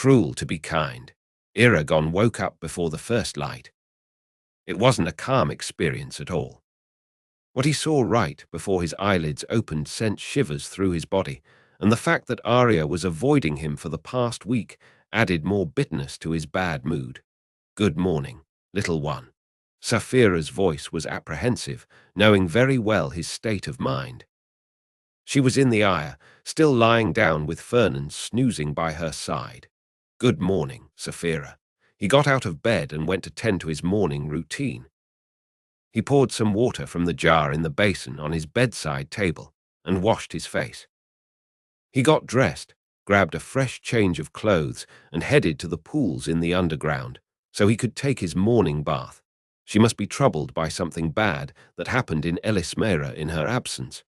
Cruel to be kind. Eragon woke up before the first light. It wasn't a calm experience at all. What he saw right before his eyelids opened sent shivers through his body, and the fact that Arya was avoiding him for the past week added more bitterness to his bad mood. "Good morning, little one." Saphira's voice was apprehensive, knowing very well his state of mind. She was in the Ire, still lying down with Fernan snoozing by her side. "Good morning, Saphira." He got out of bed and went to tend to his morning routine. He poured some water from the jar in the basin on his bedside table and washed his face. He got dressed, grabbed a fresh change of clothes, and headed to the pools in the underground so he could take his morning bath. She must be troubled by something bad that happened in Elismera in her absence.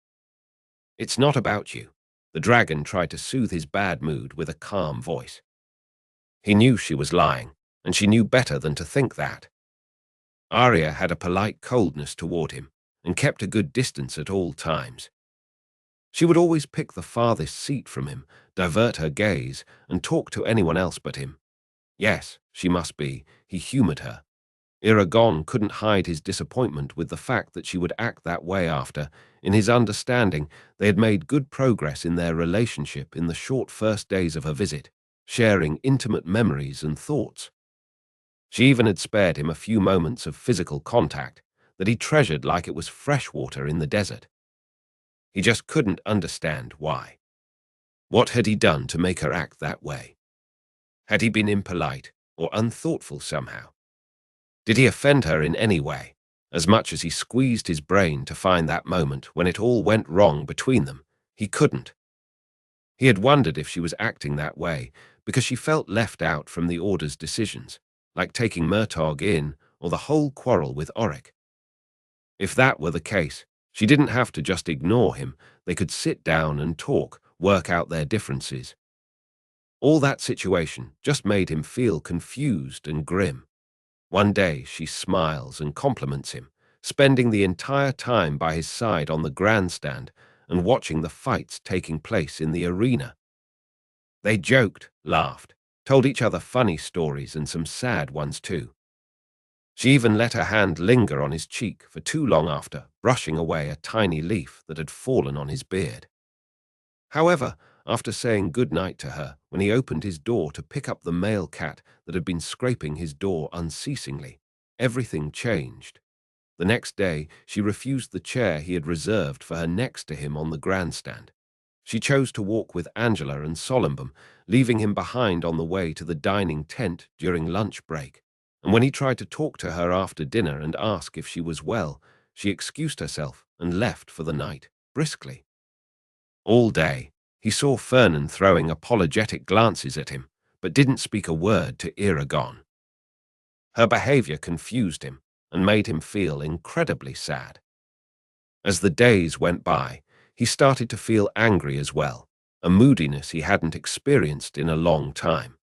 "It's not about you." The dragon tried to soothe his bad mood with a calm voice. He knew she was lying, and she knew better than to think that. Arya had a polite coldness toward him and kept a good distance at all times. She would always pick the farthest seat from him, divert her gaze, and talk to anyone else but him. Yes, she must be. He humored her. Eragon couldn't hide his disappointment with the fact that she would act that way after, in his understanding, they had made good progress in their relationship in the short first days of her visit, sharing intimate memories and thoughts. She even had spared him a few moments of physical contact that he treasured like it was fresh water in the desert. He just couldn't understand why. What had he done to make her act that way? Had he been impolite or unthoughtful somehow? Did he offend her in any way, as much as he squeezed his brain to find that moment when it all went wrong between them? He couldn't. He had wondered if she was acting that way because she felt left out from the Order's decisions, like taking Murtagh in or the whole quarrel with Oric. If that were the case, she didn't have to just ignore him. They could sit down and talk, work out their differences. All that situation just made him feel confused and grim. One day she smiles and compliments him, spending the entire time by his side on the grandstand and watching the fights taking place in the arena. They joked, laughed, told each other funny stories and some sad ones too. She even let her hand linger on his cheek for too long after, brushing away a tiny leaf that had fallen on his beard. However, after saying good night to her, when he opened his door to pick up the male cat that had been scraping his door unceasingly, everything changed. The next day, she refused the chair he had reserved for her next to him on the grandstand. She chose to walk with Angela and Solumbum, leaving him behind on the way to the dining tent during lunch break. And when he tried to talk to her after dinner and ask if she was well, she excused herself and left for the night, briskly. All day, he saw Fernan throwing apologetic glances at him, but didn't speak a word to Eragon. Her behavior confused him and made him feel incredibly sad. As the days went by, he started to feel angry as well, a moodiness he hadn't experienced in a long time.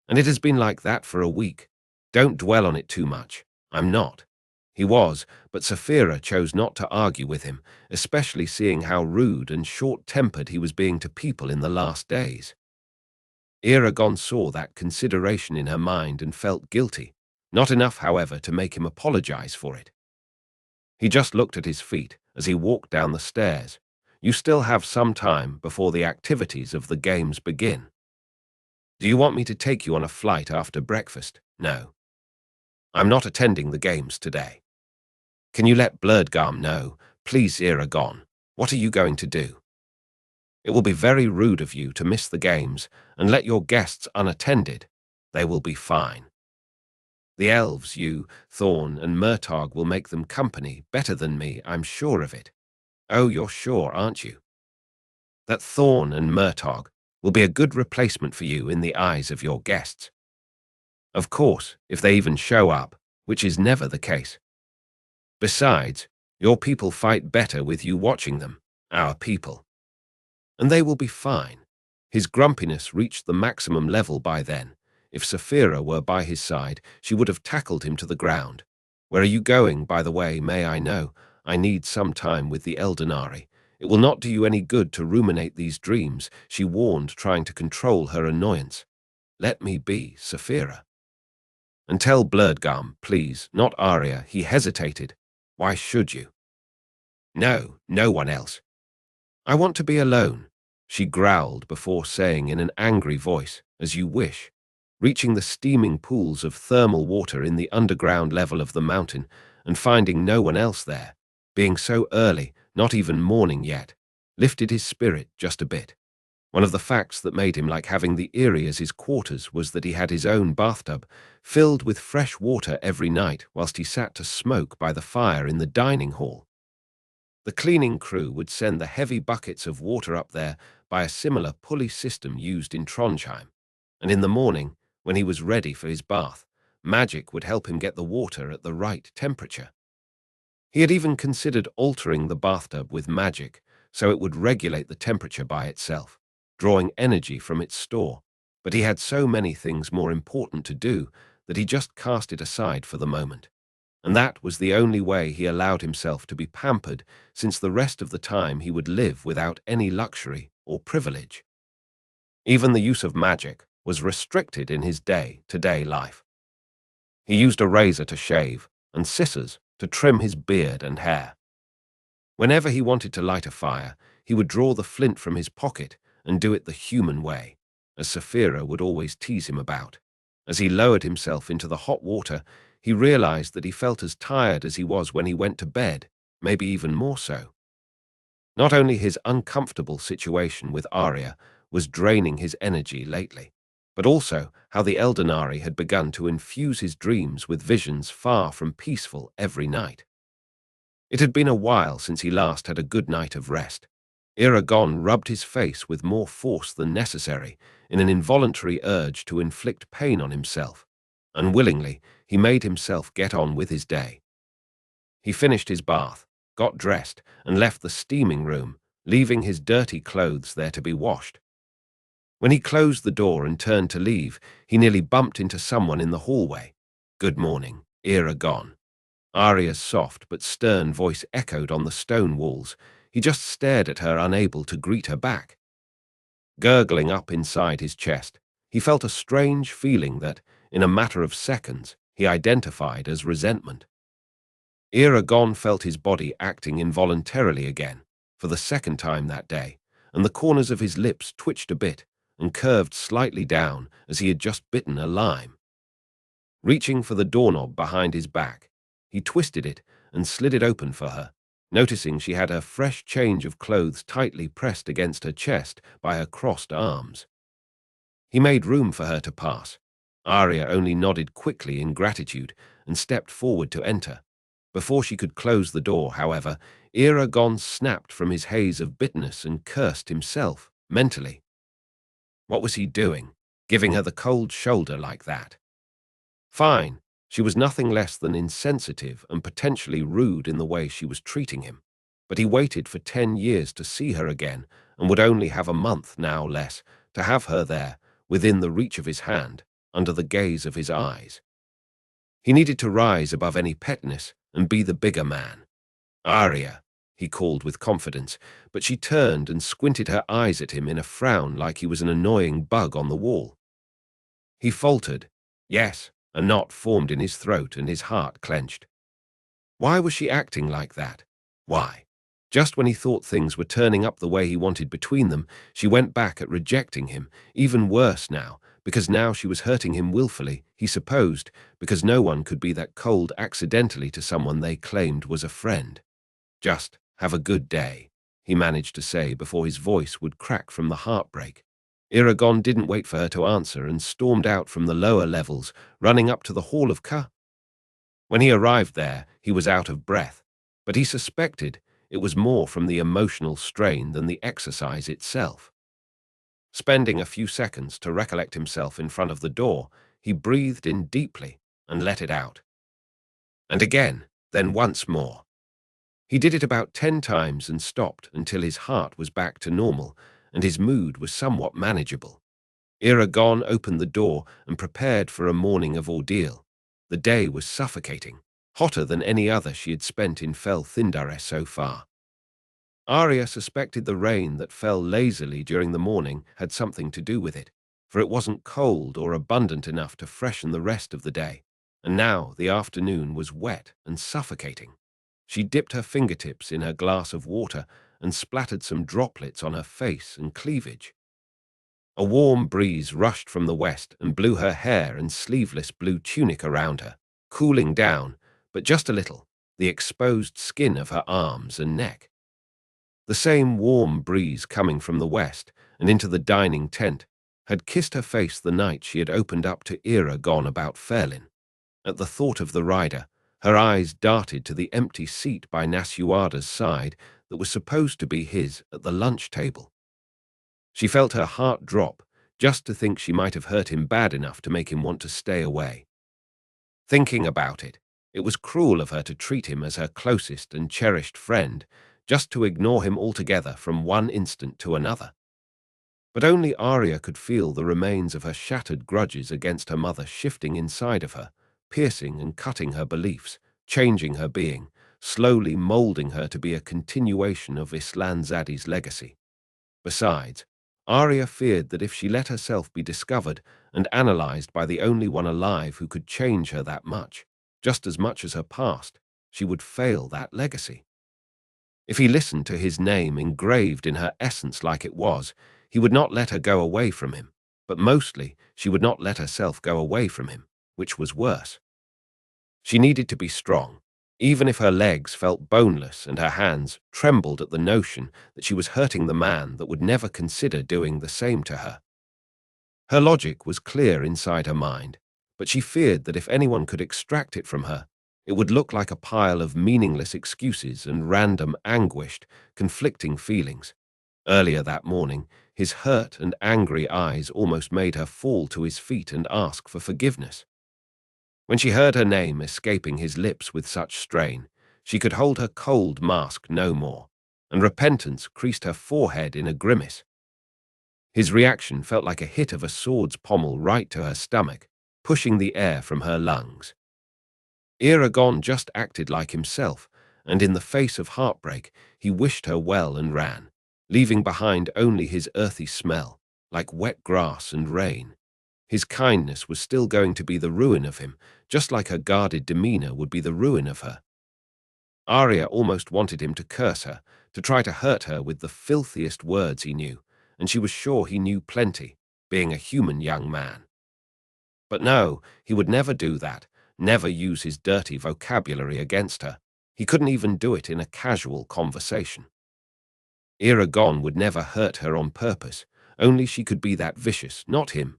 "And it has been like that for a week. Don't dwell on it too much." "I'm not." He was, but Saphira chose not to argue with him, especially seeing how rude and short-tempered he was being to people in the last days. Eragon saw that consideration in her mind and felt guilty, not enough, however, to make him apologize for it. He just looked at his feet as he walked down the stairs. "You still have some time before the activities of the games begin. Do you want me to take you on a flight after breakfast?" "No. I'm not attending the games today." "Can you let Blurdgarm know? Please, Eragon. What are you going to do?" "It will be very rude of you to miss the games and let your guests unattended. They will be fine. The elves, you, Thorn, and Murtagh will make them company better than me, I'm sure of it." "Oh, you're sure, aren't you?" "That Thorn and Murtagh will be a good replacement for you in the eyes of your guests. Of course, if they even show up, which is never the case. Besides, your people fight better with you watching them, our people. And they will be fine." His grumpiness reached the maximum level by then. If Saphira were by his side, she would have tackled him to the ground. "Where are you going, by the way, may I know? I need some time with the Eldenari. It will not do you any good to ruminate these dreams," she warned, trying to control her annoyance. Let me be, Saphira. And tell Blurtgum, please, not Arya. He hesitated. Why should you? No, no one else. I want to be alone, she growled before saying in an angry voice, as you wish. Reaching the steaming pools of thermal water in the underground level of the mountain and finding no one else there, being so early, not even morning yet, lifted his spirit just a bit. One of the facts that made him like having the Eyrie as his quarters was that he had his own bathtub, filled with fresh water every night whilst he sat to smoke by the fire in the dining hall. The cleaning crew would send the heavy buckets of water up there by a similar pulley system used in Trondheim, and in the morning, when he was ready for his bath, magic would help him get the water at the right temperature. He had even considered altering the bathtub with magic so it would regulate the temperature by itself, drawing energy from its store, but he had so many things more important to do that he just cast it aside for the moment. And that was the only way he allowed himself to be pampered, since the rest of the time he would live without any luxury or privilege. Even the use of magic was restricted in his day-to-day life. He used a razor to shave and scissors to trim his beard and hair. Whenever he wanted to light a fire, he would draw the flint from his pocket and do it the human way, as Saphira would always tease him about. As he lowered himself into the hot water, he realized that he felt as tired as he was when he went to bed, maybe even more so. Not only his uncomfortable situation with Arya was draining his energy lately, but also how the Eldenari had begun to infuse his dreams with visions far from peaceful every night. It had been a while since he last had a good night of rest. Eragon rubbed his face with more force than necessary in an involuntary urge to inflict pain on himself. Unwillingly, he made himself get on with his day. He finished his bath, got dressed, and left the steaming room, leaving his dirty clothes there to be washed. When he closed the door and turned to leave, he nearly bumped into someone in the hallway. "Good morning, Eragon." Arya's soft but stern voice echoed on the stone walls. He just stared at her, unable to greet her back. Gurgling up inside his chest, he felt a strange feeling that, in a matter of seconds, he identified as resentment. Eragon felt his body acting involuntarily again, for the second time that day, and the corners of his lips twitched a bit and curved slightly down as he had just bitten a lime. Reaching for the doorknob behind his back, he twisted it and slid it open for her, noticing she had her fresh change of clothes tightly pressed against her chest by her crossed arms. He made room for her to pass. Arya only nodded quickly in gratitude and stepped forward to enter. Before she could close the door, however, Eragon snapped from his haze of bitterness and cursed himself, mentally. What was he doing, giving her the cold shoulder like that? Fine, she was nothing less than insensitive and potentially rude in the way she was treating him. But he waited for 10 years to see her again and would only have a month, now less, to have her there, within the reach of his hand, under the gaze of his eyes. He needed to rise above any pettiness and be the bigger man. "Arya," he called with confidence, but she turned and squinted her eyes at him in a frown like he was an annoying bug on the wall. He faltered, "Yes," a knot formed in his throat and his heart clenched. Why was she acting like that? Why? Just when he thought things were turning up the way he wanted between them, she went back at rejecting him, even worse now, because now she was hurting him willfully, he supposed, because no one could be that cold accidentally to someone they claimed was a friend. "Just have a good day," he managed to say before his voice would crack from the heartbreak. Eragon didn't wait for her to answer and stormed out from the lower levels, running up to the Hall of Ka. When he arrived there, he was out of breath, but he suspected it was more from the emotional strain than the exercise itself. Spending a few seconds to recollect himself in front of the door, he breathed in deeply and let it out. And again, then once more. He did it about 10 times and stopped until his heart was back to normal and his mood was somewhat manageable. Eragon opened the door and prepared for a morning of ordeal. The day was suffocating, hotter than any other she had spent in Fel Thindare so far. Arya suspected the rain that fell lazily during the morning had something to do with it, for it wasn't cold or abundant enough to freshen the rest of the day, and now the afternoon was wet and suffocating. She dipped her fingertips in her glass of water and splattered some droplets on her face and cleavage. A warm breeze rushed from the west and blew her hair and sleeveless blue tunic around her, cooling down, but just a little, the exposed skin of her arms and neck. The same warm breeze coming from the west and into the dining tent had kissed her face the night she had opened up to Eragon about Fairlin. At the thought of the rider, her eyes darted to the empty seat by Nasuada's side that was supposed to be his at the lunch table. She felt her heart drop just to think she might have hurt him bad enough to make him want to stay away. Thinking about it, it was cruel of her to treat him as her closest and cherished friend, just to ignore him altogether from one instant to another. But only Arya could feel the remains of her shattered grudges against her mother shifting inside of her, piercing and cutting her beliefs, changing her being, slowly molding her to be a continuation of Islanzadi's legacy. Besides, Arya feared that if she let herself be discovered and analyzed by the only one alive who could change her that much, just as much as her past, she would fail that legacy. If he listened to his name engraved in her essence like it was, he would not let her go away from him, but mostly she would not let herself go away from him, which was worse. She needed to be strong, even if her legs felt boneless and her hands trembled at the notion that she was hurting the man that would never consider doing the same to her. Her logic was clear inside her mind, but she feared that if anyone could extract it from her, it would look like a pile of meaningless excuses and random, anguished, conflicting feelings. Earlier that morning, his hurt and angry eyes almost made her fall to his feet and ask for forgiveness. When she heard her name escaping his lips with such strain, she could hold her cold mask no more, and repentance creased her forehead in a grimace. His reaction felt like a hit of a sword's pommel right to her stomach, pushing the air from her lungs. Eragon just acted like himself, and in the face of heartbreak, he wished her well and ran, leaving behind only his earthy smell, like wet grass and rain. His kindness was still going to be the ruin of him, just like her guarded demeanor would be the ruin of her. Arya almost wanted him to curse her, to try to hurt her with the filthiest words he knew, and she was sure he knew plenty, being a human young man. But no, he would never do that, never use his dirty vocabulary against her. He couldn't even do it in a casual conversation. Eragon would never hurt her on purpose, only she could be that vicious, not him.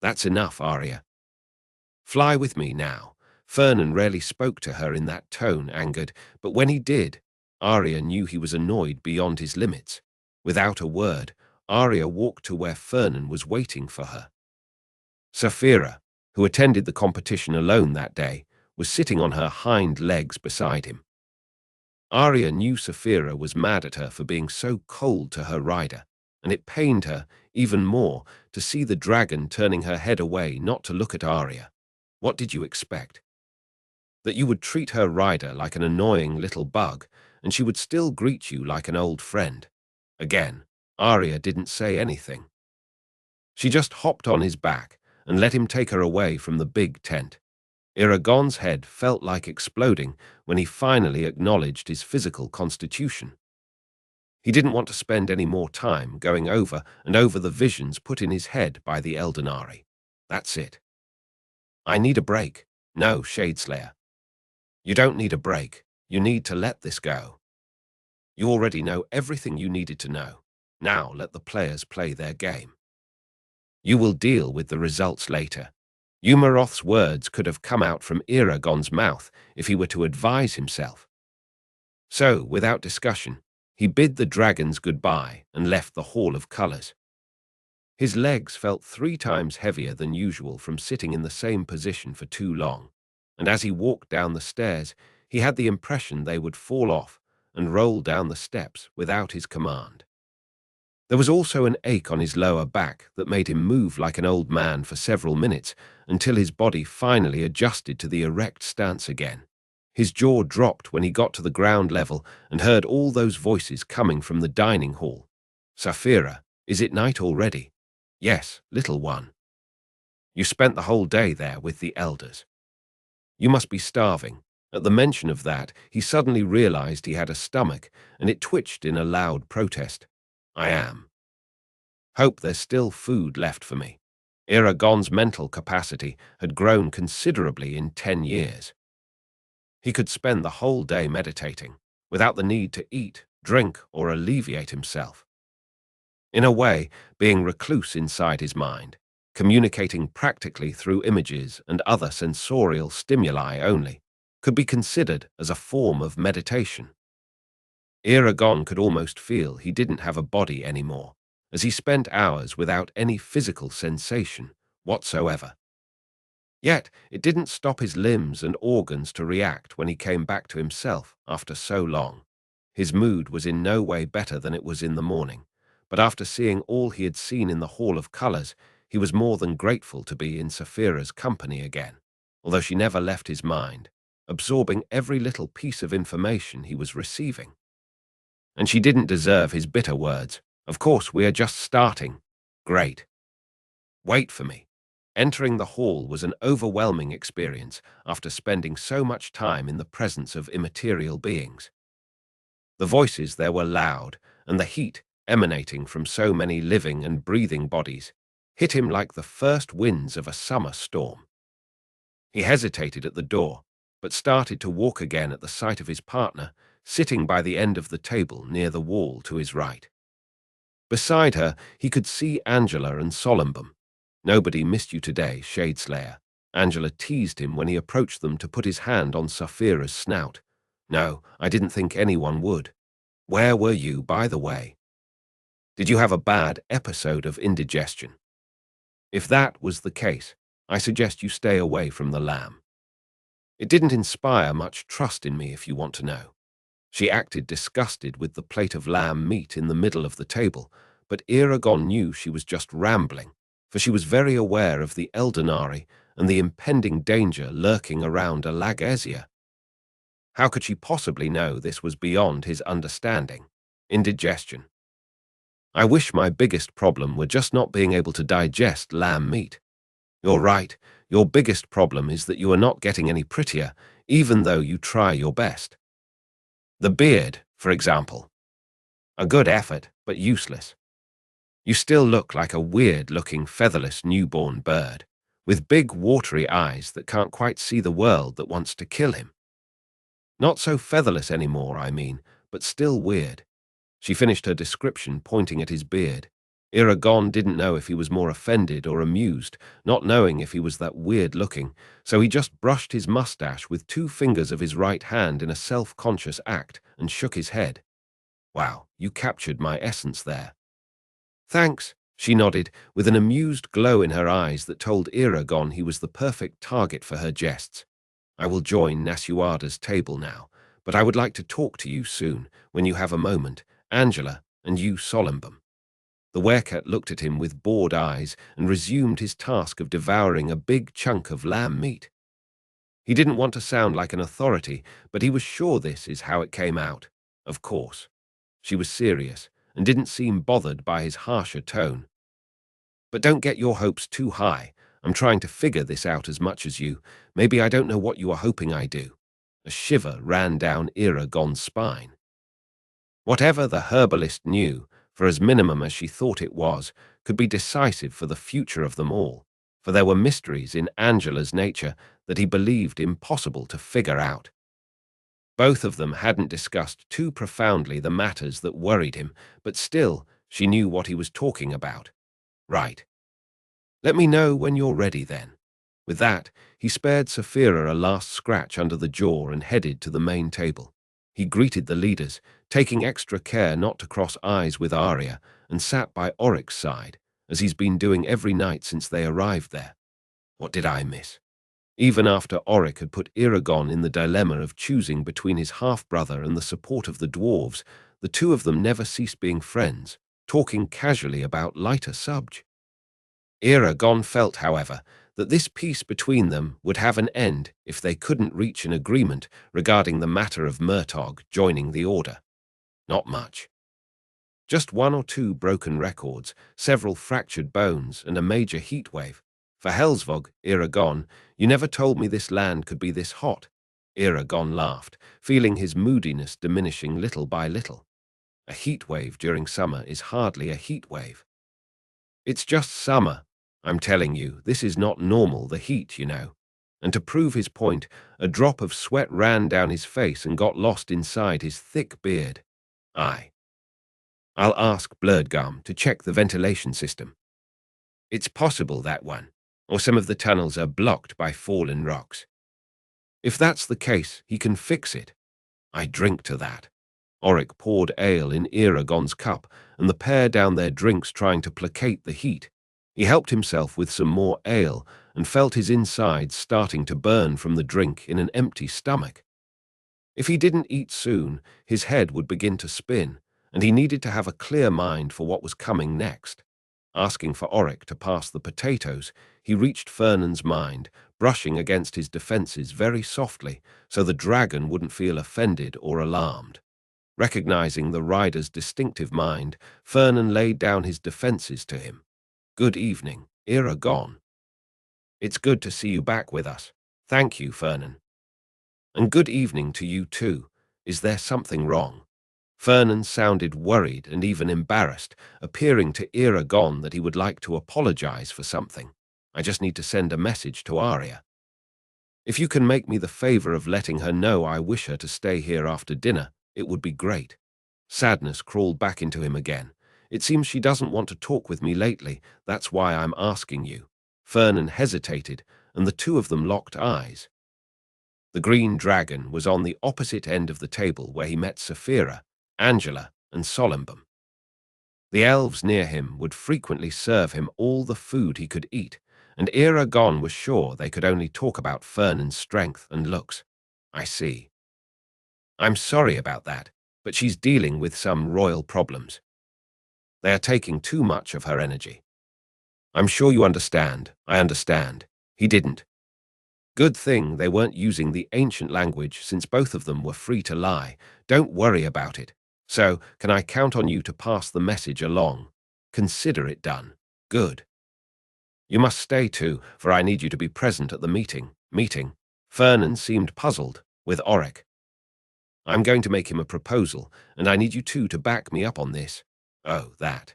That's enough, Arya. Fly with me now. Fernan rarely spoke to her in that tone, angered, but when he did, Arya knew he was annoyed beyond his limits. Without a word, Arya walked to where Fernan was waiting for her. Saphira, who attended the competition alone that day, was sitting on her hind legs beside him. Arya knew Saphira was mad at her for being so cold to her rider, and it pained her even more to see the dragon turning her head away not to look at Arya. What did you expect? That you would treat her rider like an annoying little bug, and she would still greet you like an old friend. Again, Arya didn't say anything. She just hopped on his back and let him take her away from the big tent. Eragon's head felt like exploding when he finally acknowledged his physical constitution. He didn't want to spend any more time going over and over the visions put in his head by the Eldenari. That's it. I need a break. No, Shadeslayer. You don't need a break. You need to let this go. You already know everything you needed to know. Now let the players play their game. You will deal with the results later. Umaroth's words could have come out from Eragon's mouth if he were to advise himself. So, without discussion, he bid the dragons goodbye and left the Hall of Colors. His legs felt 3 times heavier than usual from sitting in the same position for too long, and as he walked down the stairs, he had the impression they would fall off and roll down the steps without his command. There was also an ache on his lower back that made him move like an old man for several minutes until his body finally adjusted to the erect stance again. His jaw dropped when he got to the ground level and heard all those voices coming from the dining hall. Saphira, is it night already? Yes, little one. You spent the whole day there with the elders. You must be starving. At the mention of that, he suddenly realized he had a stomach, and it twitched in a loud protest. I am. Hope there's still food left for me. Eragon's mental capacity had grown considerably in 10 years. He could spend the whole day meditating, without the need to eat, drink, or alleviate himself. In a way, being recluse inside his mind, communicating practically through images and other sensorial stimuli only, could be considered as a form of meditation. Eragon could almost feel he didn't have a body anymore, as he spent hours without any physical sensation whatsoever. Yet it didn't stop his limbs and organs to react when he came back to himself after so long. His mood was in no way better than it was in the morning, but after seeing all he had seen in the Hall of Colours, he was more than grateful to be in Saphira's company again, although she never left his mind, absorbing every little piece of information he was receiving. And she didn't deserve his bitter words. Of course, we are just starting. Great. Wait for me. Entering the hall was an overwhelming experience after spending so much time in the presence of immaterial beings. The voices there were loud, and the heat, emanating from so many living and breathing bodies, hit him like the first winds of a summer storm. He hesitated at the door, but started to walk again at the sight of his partner, sitting by the end of the table near the wall to his right. Beside her, he could see Angela and Solumbum. Nobody missed you today, Shadeslayer. Angela teased him when he approached them to put his hand on Saphira's snout. No, I didn't think anyone would. Where were you, by the way? Did you have a bad episode of indigestion? If that was the case, I suggest you stay away from the lamb. It didn't inspire much trust in me, if you want to know. She acted disgusted with the plate of lamb meat in the middle of the table, but Eragon knew she was just rambling, for she was very aware of the Eldenari and the impending danger lurking around Alagasia. How could she possibly know this was beyond his understanding? Indigestion. I wish my biggest problem were just not being able to digest lamb meat. You're right, your biggest problem is that you are not getting any prettier, even though you try your best. The beard, for example. A good effort, but useless. You still look like a weird-looking featherless newborn bird, with big watery eyes that can't quite see the world that wants to kill him. Not so featherless anymore, I mean, but still weird. She finished her description, pointing at his beard. Eragon didn't know if he was more offended or amused, not knowing if he was that weird-looking, so he just brushed his mustache with 2 fingers of his right hand in a self-conscious act and shook his head. Wow, you captured my essence there. Thanks, she nodded, with an amused glow in her eyes that told Eragon he was the perfect target for her jests. I will join Nasuada's table now, but I would like to talk to you soon, when you have a moment, Angela, and you, Solumbum. The werecat looked at him with bored eyes and resumed his task of devouring a big chunk of lamb meat. He didn't want to sound like an authority, but he was sure this is how it came out. Of course. She was serious, and didn't seem bothered by his harsher tone. But don't get your hopes too high. I'm trying to figure this out as much as you. Maybe I don't know what you are hoping I do. A shiver ran down Eragon's spine. Whatever the herbalist knew, for as minimum as she thought it was, could be decisive for the future of them all, for there were mysteries in Angela's nature that he believed impossible to figure out. Both of them hadn't discussed too profoundly the matters that worried him, but still, she knew what he was talking about. Right. Let me know when you're ready, then. With that, he spared Saphira a last scratch under the jaw and headed to the main table. He greeted the leaders, taking extra care not to cross eyes with Arya, and sat by Oric's side, as he's been doing every night since they arrived there. What did I miss? Even after Oric had put Eragon in the dilemma of choosing between his half-brother and the support of the dwarves, the two of them never ceased being friends, talking casually about lighter subjects. Eragon felt, however, that this peace between them would have an end if they couldn't reach an agreement regarding the matter of Murtagh joining the Order. Not much. Just 1 or 2 broken records, several fractured bones, and a major heatwave. For Hellsvog, Eragon, you never told me this land could be this hot. Eragon laughed, feeling his moodiness diminishing little by little. A heat wave during summer is hardly a heat wave. It's just summer. I'm telling you, this is not normal, the heat, you know. And to prove his point, a drop of sweat ran down his face and got lost inside his thick beard. I'll ask Blurredgum to check the ventilation system. It's possible, that one, or some of the tunnels are blocked by fallen rocks. If that's the case, he can fix it. I drink to that. Oric poured ale in Eragon's cup, and the pair downed their drinks trying to placate the heat. He helped himself with some more ale and felt his insides starting to burn from the drink in an empty stomach. If he didn't eat soon, his head would begin to spin, and he needed to have a clear mind for what was coming next. Asking for Oric to pass the potatoes, he reached Fernan's mind, brushing against his defenses very softly so the dragon wouldn't feel offended or alarmed. Recognizing the rider's distinctive mind, Fernan laid down his defenses to him. Good evening, Eragon. It's good to see you back with us. Thank you, Fernan. And good evening to you too. Is there something wrong? Fernan sounded worried and even embarrassed, appearing to Eragon that he would like to apologize for something. I just need to send a message to Arya. If you can make me the favor of letting her know I wish her to stay here after dinner, it would be great. Sadness crawled back into him again. It seems she doesn't want to talk with me lately. That's why I'm asking you. Fernan hesitated, and the two of them locked eyes. The green dragon was on the opposite end of the table where he met Saphira, Angela, and Solimbum. The elves near him would frequently serve him all the food he could eat, and Eragon was sure they could only talk about Fernan's strength and looks. I see. I'm sorry about that, but she's dealing with some royal problems. They are taking too much of her energy. I'm sure you understand. I understand. He didn't. Good thing they weren't using the ancient language since both of them were free to lie. Don't worry about it. So, can I count on you to pass the message along? Consider it done. Good. You must stay too, for I need you to be present at the meeting. Fernan seemed puzzled, with Oric. I'm going to make him a proposal, and I need you two to back me up on this. Oh, that.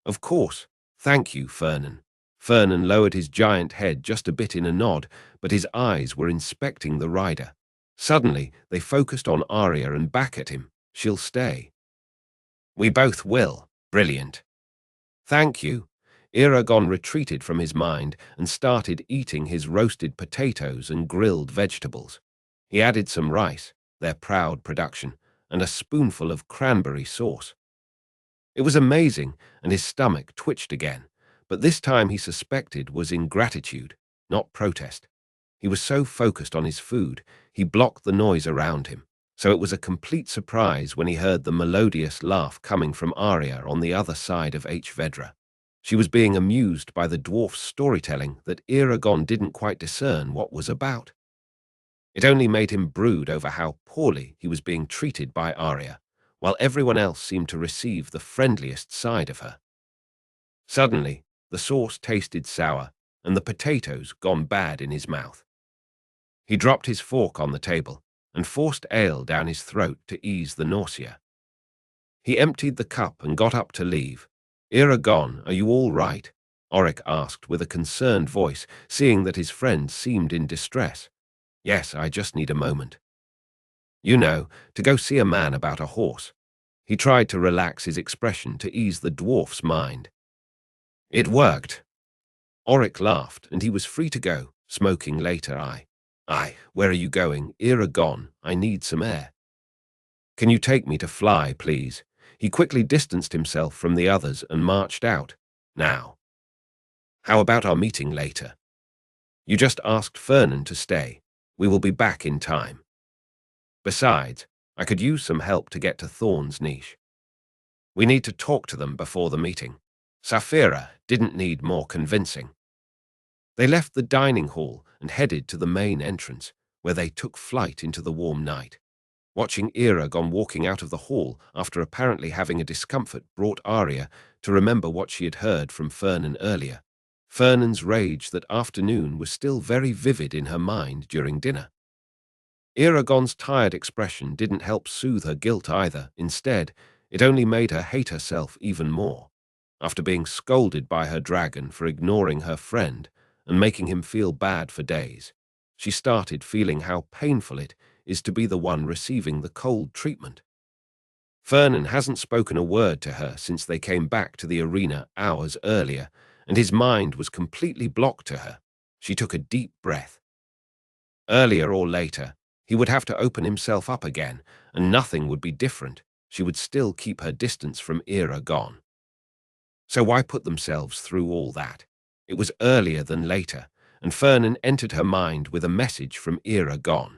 Of course. Thank you, Fernan. Fernan lowered his giant head just a bit in a nod, but his eyes were inspecting the rider. Suddenly, they focused on Arya and back at him. She'll stay. We both will. Brilliant. Thank you. Eragon retreated from his mind and started eating his roasted potatoes and grilled vegetables. He added some rice, their proud production, and a spoonful of cranberry sauce. It was amazing, and his stomach twitched again, but this time he suspected was in gratitude, not protest. He was so focused on his food, he blocked the noise around him, so it was a complete surprise when he heard the melodious laugh coming from Arya on the other side of Vedra. She was being amused by the dwarf's storytelling that Eragon didn't quite discern what was about. It only made him brood over how poorly he was being treated by Arya, while everyone else seemed to receive the friendliest side of her. Suddenly, the sauce tasted sour, and the potatoes gone bad in his mouth. He dropped his fork on the table and forced ale down his throat to ease the nausea. He emptied the cup and got up to leave. Eragon, are you all right? Oric asked with a concerned voice, seeing that his friend seemed in distress. Yes, I just need a moment. You know, to go see a man about a horse. He tried to relax his expression to ease the dwarf's mind. It worked. Oric laughed, and he was free to go, smoking later. Where are you going? Eragon, I need some air. Can you take me to Fly, please? He quickly distanced himself from the others and marched out. Now. How about our meeting later? You just asked Fernan to stay. We will be back in time. Besides, I could use some help to get to Thorn's niche. We need to talk to them before the meeting. Saphira didn't need more convincing. They left the dining hall and headed to the main entrance, where they took flight into the warm night. Watching Eragon walking out of the hall after apparently having a discomfort brought Arya to remember what she had heard from Fernan earlier. Fernan's rage that afternoon was still very vivid in her mind during dinner. Eragon's tired expression didn't help soothe her guilt either. Instead, it only made her hate herself even more. After being scolded by her dragon for ignoring her friend and making him feel bad for days, she started feeling how painful it is to be the one receiving the cold treatment. Fernan hasn't spoken a word to her since they came back to the arena hours earlier, and his mind was completely blocked to her. She took a deep breath. Earlier or later, he would have to open himself up again, and nothing would be different. She would still keep her distance from Eragon. So why put themselves through all that? It was earlier than later, and Fernan entered her mind with a message from Eragon.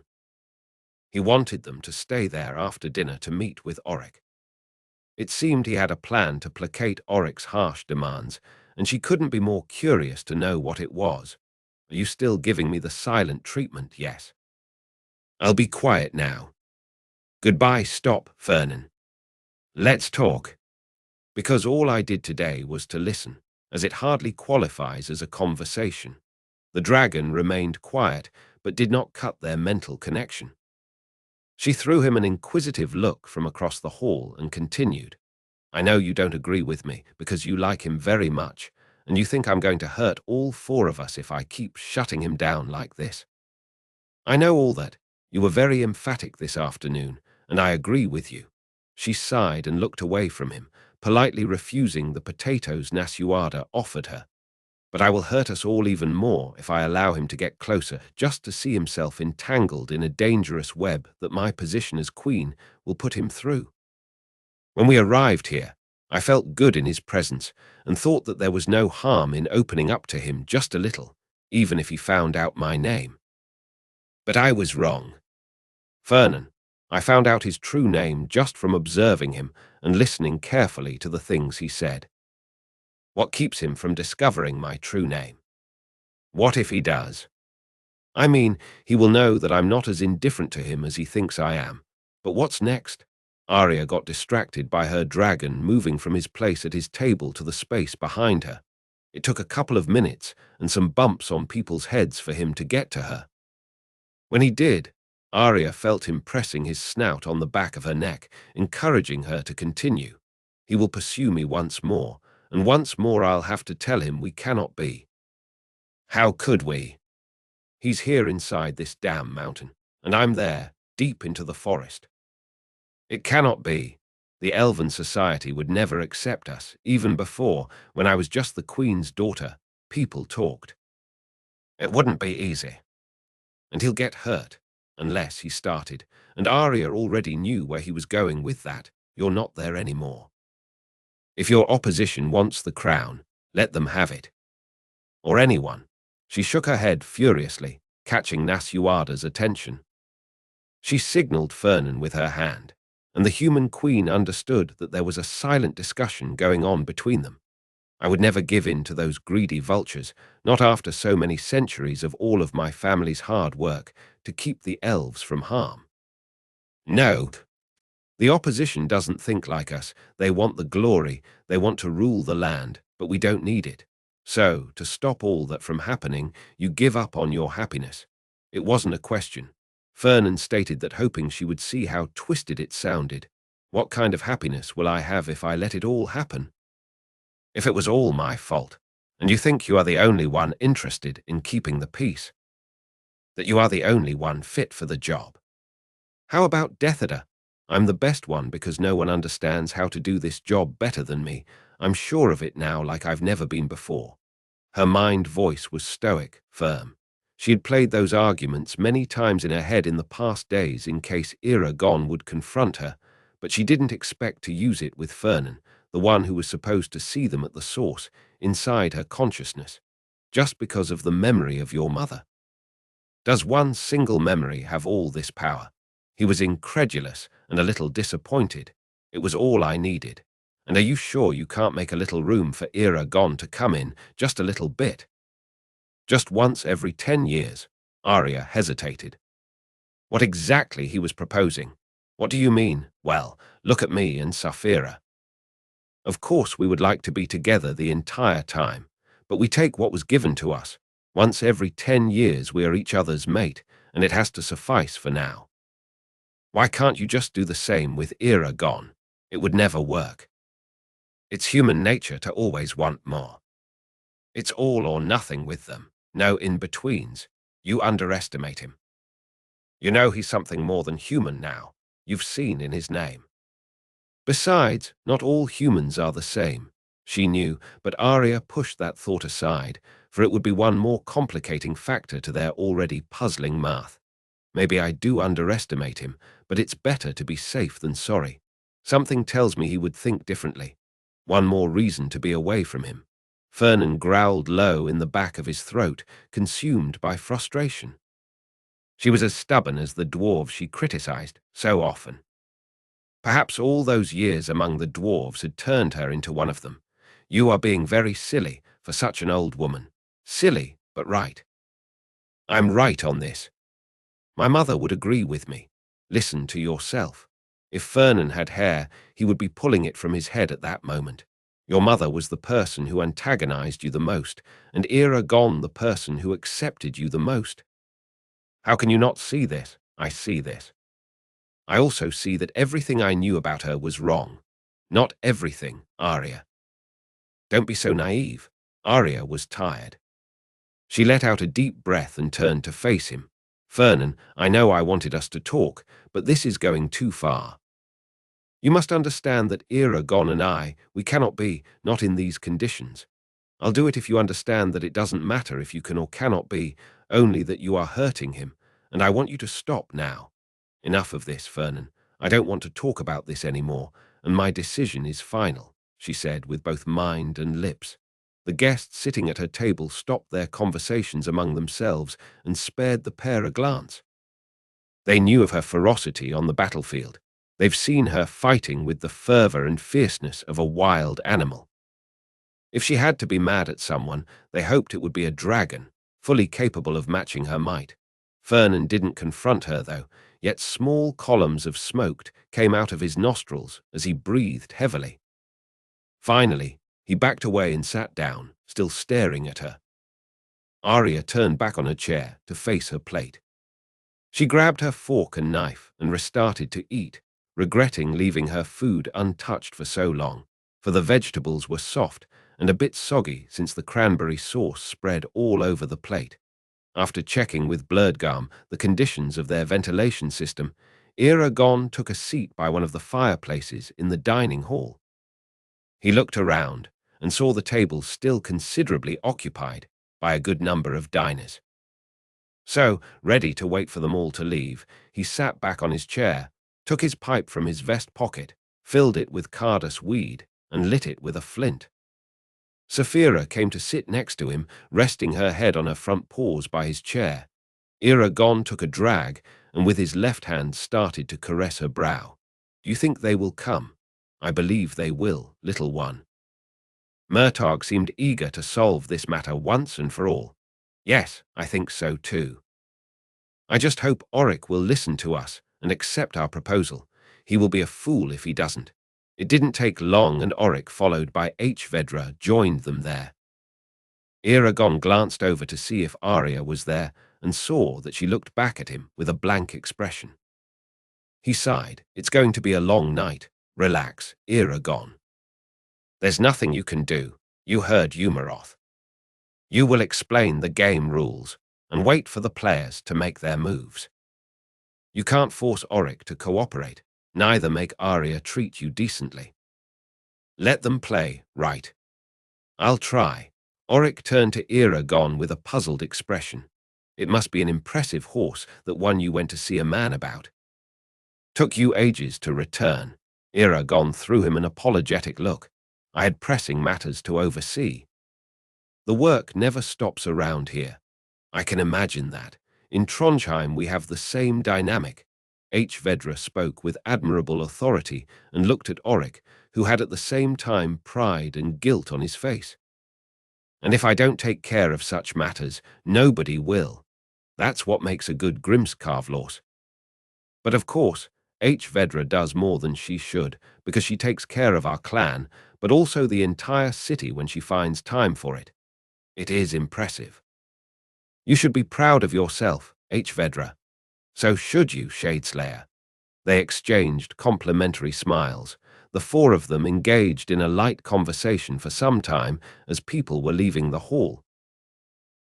He wanted them to stay there after dinner to meet with Oric. It seemed he had a plan to placate Oric's harsh demands, and she couldn't be more curious to know what it was. Are you still giving me the silent treatment? Yes. I'll be quiet now. Goodbye, stop, Fernan. Let's talk. Because all I did today was to listen, as it hardly qualifies as a conversation. The dragon remained quiet, but did not cut their mental connection. She threw him an inquisitive look from across the hall and continued. I know you don't agree with me because you like him very much, and you think I'm going to hurt all four of us if I keep shutting him down like this. I know all that. You were very emphatic this afternoon, and I agree with you. She sighed and looked away from him, politely refusing the potatoes Nasuada offered her. But I will hurt us all even more if I allow him to get closer, just to see himself entangled in a dangerous web that my position as queen will put him through. When we arrived here, I felt good in his presence and thought that there was no harm in opening up to him just a little, even if he found out my name. But I was wrong. Fernan, I found out his true name just from observing him and listening carefully to the things he said. What keeps him from discovering my true name? What if he does? I mean, he will know that I'm not as indifferent to him as he thinks I am. But what's next? Arya got distracted by her dragon moving from his place at his table to the space behind her. It took a couple of minutes and some bumps on people's heads for him to get to her. When he did, Arya felt him pressing his snout on the back of her neck, encouraging her to continue. He will pursue me once more, and once more I'll have to tell him we cannot be. How could we? He's here inside this damn mountain, and I'm there, deep into the forest. It cannot be. The Elven Society would never accept us. Even before, when I was just the Queen's daughter, people talked. It wouldn't be easy. And he'll get hurt, unless he started, and Arya already knew where he was going with that. You're not there anymore. If your opposition wants the crown, let them have it. Or anyone. She shook her head furiously, catching Nasuada's attention. She signaled Fernan with her hand, and the human queen understood that there was a silent discussion going on between them. I would never give in to those greedy vultures, not after so many centuries of all of my family's hard work to keep the elves from harm. No. The opposition doesn't think like us. They want the glory, they want to rule the land, but we don't need it. So, to stop all that from happening, you give up on your happiness. It wasn't a question. Fernan stated that hoping she would see how twisted it sounded. What kind of happiness will I have if I let it all happen? If it was all my fault, and you think you are the only one interested in keeping the peace, that you are the only one fit for the job. How about Deathada? I'm the best one because no one understands how to do this job better than me. I'm sure of it now like I've never been before. Her mind voice was stoic, firm. She had played those arguments many times in her head in the past days in case Eragon would confront her, but she didn't expect to use it with Fernan, the one who was supposed to see them at the source, inside her consciousness, just because of the memory of your mother. Does one single memory have all this power? He was incredulous and a little disappointed. It was all I needed. And are you sure you can't make a little room for Eragon to come in, just a little bit? Just once every 10 years, Arya hesitated. What exactly he was proposing? What do you mean? Well, look at me and Saphira. Of course we would like to be together the entire time, but we take what was given to us. Once every 10 years we are each other's mate, and it has to suffice for now. Why can't you just do the same with Eragon? It would never work. It's human nature to always want more. It's all or nothing with them. No in-betweens. You underestimate him. You know he's something more than human now. You've seen in his name. Besides, not all humans are the same. She knew, but Arya pushed that thought aside, for it would be one more complicating factor to their already puzzling math. Maybe I do underestimate him, but it's better to be safe than sorry. Something tells me he would think differently. One more reason to be away from him. Fernan growled low in the back of his throat, consumed by frustration. She was as stubborn as the dwarves she criticized so often. Perhaps all those years among the dwarves had turned her into one of them. You are being very silly for such an old woman. Silly, but right. I'm right on this. My mother would agree with me. Listen to yourself. If Fernan had hair, he would be pulling it from his head at that moment. Your mother was the person who antagonized you the most, and Eragon the person who accepted you the most. How can you not see this? I see this. I also see that everything I knew about her was wrong. Not everything, Arya. Don't be so naive. Arya was tired. She let out a deep breath and turned to face him. Fernan, I know I wanted us to talk, but this is going too far. You must understand that Eragon and we cannot be, not in these conditions. I'll do it if you understand that it doesn't matter if you can or cannot be, only that you are hurting him, and I want you to stop now. Enough of this, Fernan. I don't want to talk about this anymore, and my decision is final, she said with both mind and lips. The guests sitting at her table stopped their conversations among themselves and spared the pair a glance. They knew of her ferocity on the battlefield. They've seen her fighting with the fervor and fierceness of a wild animal. If she had to be mad at someone, they hoped it would be a dragon, fully capable of matching her might. Fernan didn't confront her, though, yet small columns of smoke came out of his nostrils as he breathed heavily. Finally, he backed away and sat down, still staring at her. Arya turned back on her chair to face her plate. She grabbed her fork and knife and restarted to eat, regretting leaving her food untouched for so long, for the vegetables were soft and a bit soggy since the cranberry sauce spread all over the plate. After checking with Blurdgum the conditions of their ventilation system, Eragon took a seat by one of the fireplaces in the dining hall. He looked around and saw the tables still considerably occupied by a good number of diners. So, ready to wait for them all to leave, he sat back on his chair, took his pipe from his vest pocket, filled it with Cardus weed, and lit it with a flint. Saphira came to sit next to him, resting her head on her front paws by his chair. Eragon took a drag, and with his left hand started to caress her brow. Do you think they will come? I believe they will, little one. Murtagh seemed eager to solve this matter once and for all. Yes, I think so too. I just hope Oric will listen to us and accept our proposal. He will be a fool if he doesn't. It didn't take long and Oric, followed by Vedra, joined them there. Eragon glanced over to see if Arya was there and saw that she looked back at him with a blank expression. He sighed. It's going to be a long night. Relax, Eragon. There's nothing you can do. You heard Umaroth. You will explain the game rules and wait for the players to make their moves. You can't force Oric to cooperate, neither make Arya treat you decently. Let them play, right? I'll try. Oric turned to Eragon with a puzzled expression. It must be an impressive horse, that one you went to see a man about. Took you ages to return. Eragon threw him an apologetic look. I had pressing matters to oversee. The work never stops around here. I can imagine that. In Trondheim we have the same dynamic. Vedra spoke with admirable authority and looked at Oric, who had at the same time pride and guilt on his face. And if I don't take care of such matters, nobody will. That's what makes a good Grimskarvlors. But of course, Vedra does more than she should, because she takes care of our clan, but also the entire city when she finds time for it. It is impressive. You should be proud of yourself, Vedra. So should you, Shadeslayer. They exchanged complimentary smiles. The four of them engaged in a light conversation for some time as people were leaving the hall.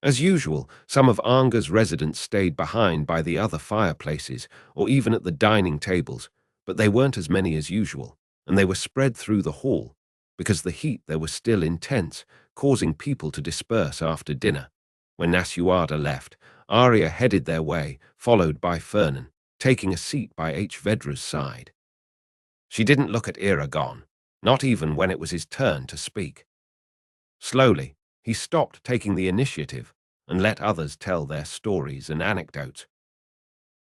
As usual, some of Anga's residents stayed behind by the other fireplaces or even at the dining tables, but they weren't as many as usual, and they were spread through the hall because the heat there was still intense, causing people to disperse after dinner. When Nasuada left, Arya headed their way, followed by Fernan, taking a seat by Vedra's side. She didn't look at Eragon, not even when it was his turn to speak. Slowly, he stopped taking the initiative and let others tell their stories and anecdotes.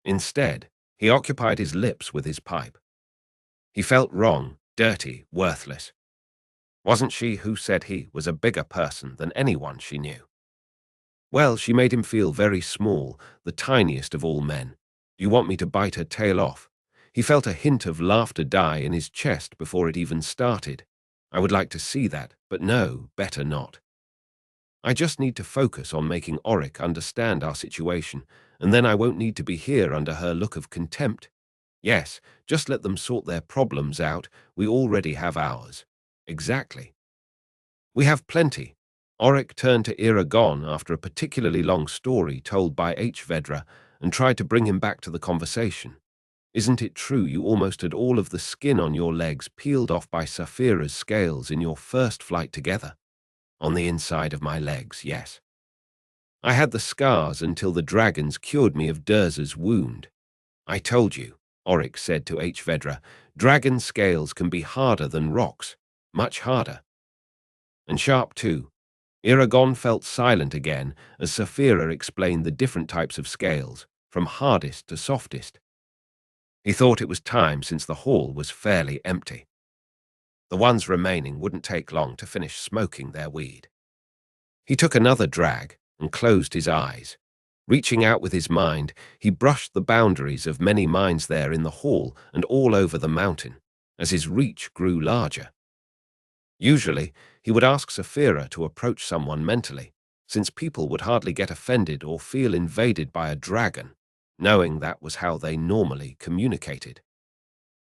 Instead, he occupied his lips with his pipe. He felt wrong, dirty, worthless. Wasn't she who said he was a bigger person than anyone she knew? Well, she made him feel very small, the tiniest of all men. You want me to bite her tail off? He felt a hint of laughter die in his chest before it even started. I would like to see that, but no, better not. I just need to focus on making Auric understand our situation, and then I won't need to be here under her look of contempt. Yes, just let them sort their problems out. We already have ours. Exactly. We have plenty. Auric turned to Eragon after a particularly long story told by Vedra and tried to bring him back to the conversation. Isn't it true you almost had all of the skin on your legs peeled off by Saphira's scales in your first flight together? On the inside of my legs, yes. I had the scars until the dragons cured me of Durza's wound. I told you, Auric said to Vedra, dragon scales can be harder than rocks, much harder. And sharp too. Eragon felt silent again as Saphira explained the different types of scales, from hardest to softest. He thought it was time since the hall was fairly empty. The ones remaining wouldn't take long to finish smoking their weed. He took another drag and closed his eyes. Reaching out with his mind, he brushed the boundaries of many minds there in the hall and all over the mountain, as his reach grew larger. Usually, he would ask Saphira to approach someone mentally, since people would hardly get offended or feel invaded by a dragon, knowing that was how they normally communicated.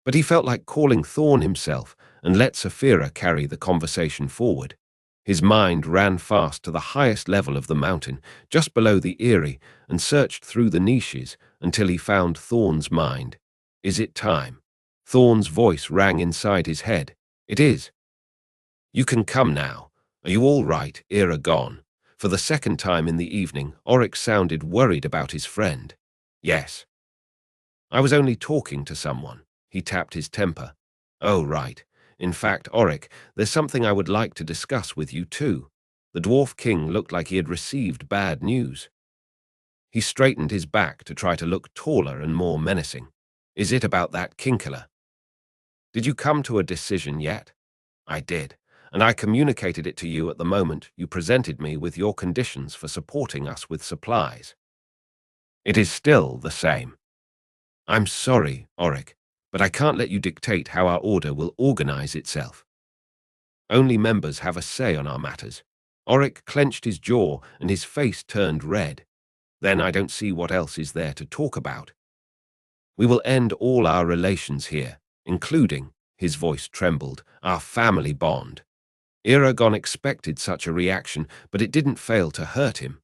But he felt like calling Thorn himself and let Saphira carry the conversation forward. His mind ran fast to the highest level of the mountain, just below the eyrie, and searched through the niches until he found Thorn's mind. Is it time? Thorn's voice rang inside his head. It is. You can come now. Are you all right, Eragon? For the second time in the evening, Auric sounded worried about his friend. Yes. I was only talking to someone. He tapped his temper. Oh, right. In fact, Auric, there's something I would like to discuss with you too. The Dwarf King looked like he had received bad news. He straightened his back to try to look taller and more menacing. Is it about that Kinkler? Did you come to a decision yet? I did, and I communicated it to you at the moment you presented me with your conditions for supporting us with supplies. It is still the same. I'm sorry, Auric, but I can't let you dictate how our order will organize itself. Only members have a say on our matters. Auric clenched his jaw and his face turned red. Then I don't see what else is there to talk about. We will end all our relations here, including, his voice trembled, our family bond. Eragon expected such a reaction, but it didn't fail to hurt him.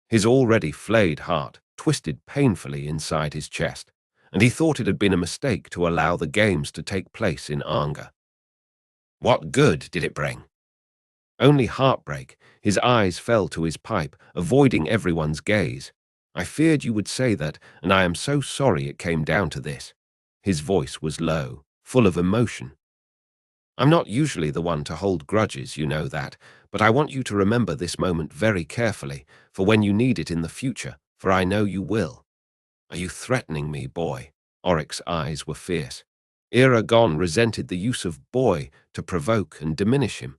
His already flayed heart twisted painfully inside his chest, and he thought it had been a mistake to allow the games to take place in Anga. What good did it bring? Only heartbreak. His eyes fell to his pipe, avoiding everyone's gaze. I feared you would say that, and I am so sorry it came down to this. His voice was low, full of emotion. I'm not usually the one to hold grudges, you know that, but I want you to remember this moment very carefully, for when you need it in the future, for I know you will. Are you threatening me, boy? Auric's eyes were fierce. Eragon resented the use of boy to provoke and diminish him.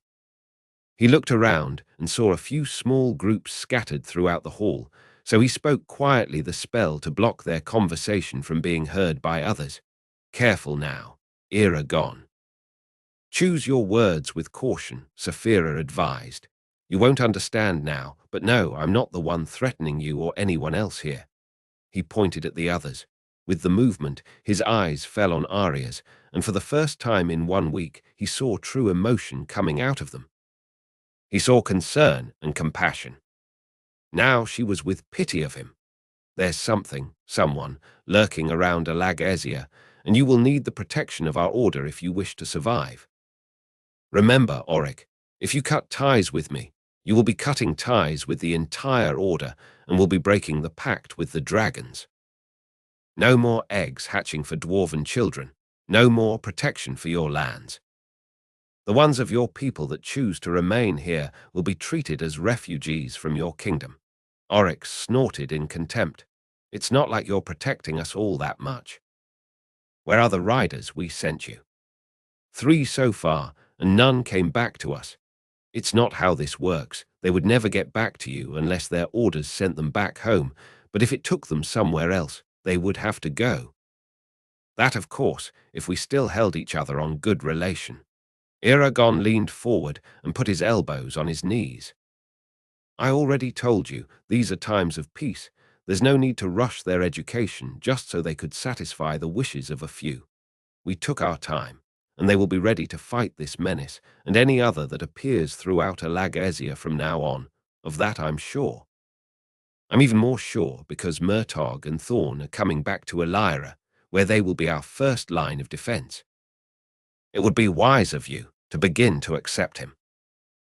He looked around and saw a few small groups scattered throughout the hall, so he spoke quietly the spell to block their conversation from being heard by others. Careful now, Eragon. Choose your words with caution, Saphira advised. You won't understand now, but no, I'm not the one threatening you or anyone else here." He pointed at the others. With the movement, his eyes fell on Arya's, and for the first time in 1 week, he saw true emotion coming out of them. He saw concern and compassion. Now she was with pity of him. "There's someone, lurking around Alagezia, and you will need the protection of our order if you wish to survive. Remember, Oric, if you cut ties with me, you will be cutting ties with the entire order and will be breaking the pact with the dragons. No more eggs hatching for dwarven children. No more protection for your lands. The ones of your people that choose to remain here will be treated as refugees from your kingdom." Oryx snorted in contempt. "It's not like you're protecting us all that much. Where are the riders we sent you? 3 so far, and none came back to us. It's not how this works. They would never get back to you unless their orders sent them back home, but if it took them somewhere else, they would have to go. That, of course, if we still held each other on good relation." Eragon leaned forward and put his elbows on his knees. "I already told you, these are times of peace. There's no need to rush their education just so they could satisfy the wishes of a few. We took our time, and they will be ready to fight this menace and any other that appears throughout Alagezia from now on. Of that I'm sure. I'm even more sure because Murtagh and Thorn are coming back to Elira, where they will be our first line of defense. It would be wise of you to begin to accept him."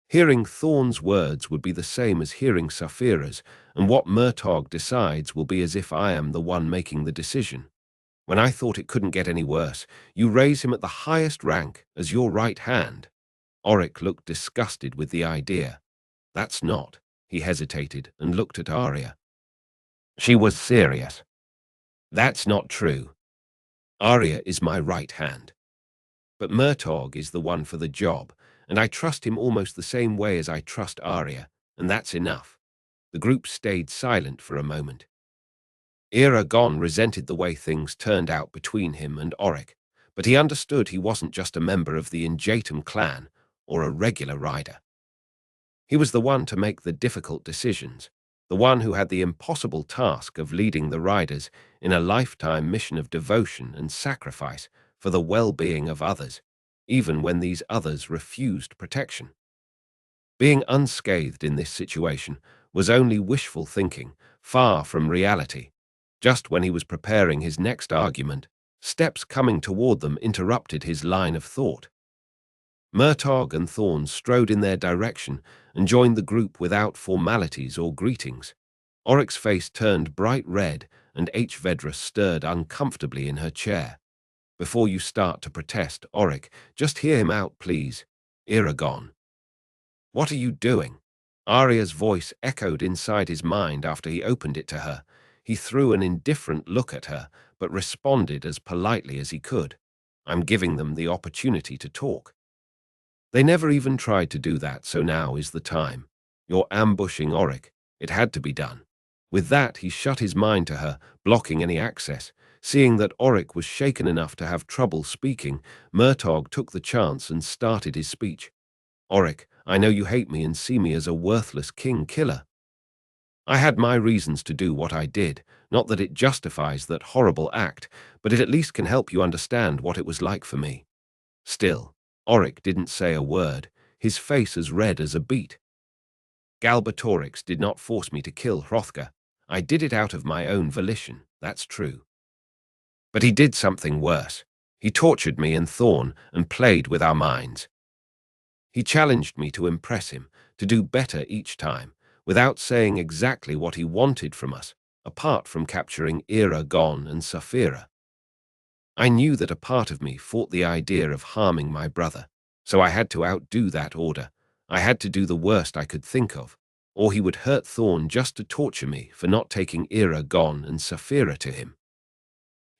Hearing Thorn's words would be the same as hearing Saphira's, and what Murtagh decides will be as if I am the one making the decision. When I thought it couldn't get any worse, you raise him at the highest rank as your right hand. Oric looked disgusted with the idea. "That's not." He hesitated and looked at Arya. She was serious. "That's not true. Arya is my right hand. But Murtagh is the one for the job, and I trust him almost the same way as I trust Arya, and that's enough." The group stayed silent for a moment. Eragon resented the way things turned out between him and Oric, but he understood he wasn't just a member of the Injatum clan or a regular rider. He was the one to make the difficult decisions, the one who had the impossible task of leading the riders in a lifetime mission of devotion and sacrifice for the well-being of others, even when these others refused protection. Being unscathed in this situation was only wishful thinking, far from reality. Just when he was preparing his next argument, steps coming toward them interrupted his line of thought. Murtagh and Thorn strode in their direction and joined the group without formalities or greetings. Oric's face turned bright red, and H. Vedra stirred uncomfortably in her chair. "Before you start to protest, Oric, just hear him out, please. Eragon." "What are you doing?" Arya's voice echoed inside his mind after he opened it to her. He threw an indifferent look at her, but responded as politely as he could. "I'm giving them the opportunity to talk. They never even tried to do that, so now is the time. You're ambushing Oric. It had to be done." With that, he shut his mind to her, blocking any access. Seeing that Oric was shaken enough to have trouble speaking, Murtagh took the chance and started his speech. "Oric, I know you hate me and see me as a worthless king killer. I had my reasons to do what I did, not that it justifies that horrible act, but it at least can help you understand what it was like for me." Still, Oric didn't say a word, his face as red as a beet. "Galbatorix did not force me to kill Hrothgar. I did it out of my own volition, that's true. But he did something worse. He tortured me and Thorn and played with our minds. He challenged me to impress him, to do better each time, without saying exactly what he wanted from us, apart from capturing Eragon and Saphira. I knew that a part of me fought the idea of harming my brother, so I had to outdo that order. I had to do the worst I could think of, or he would hurt Thorn just to torture me for not taking Eragon and Saphira to him.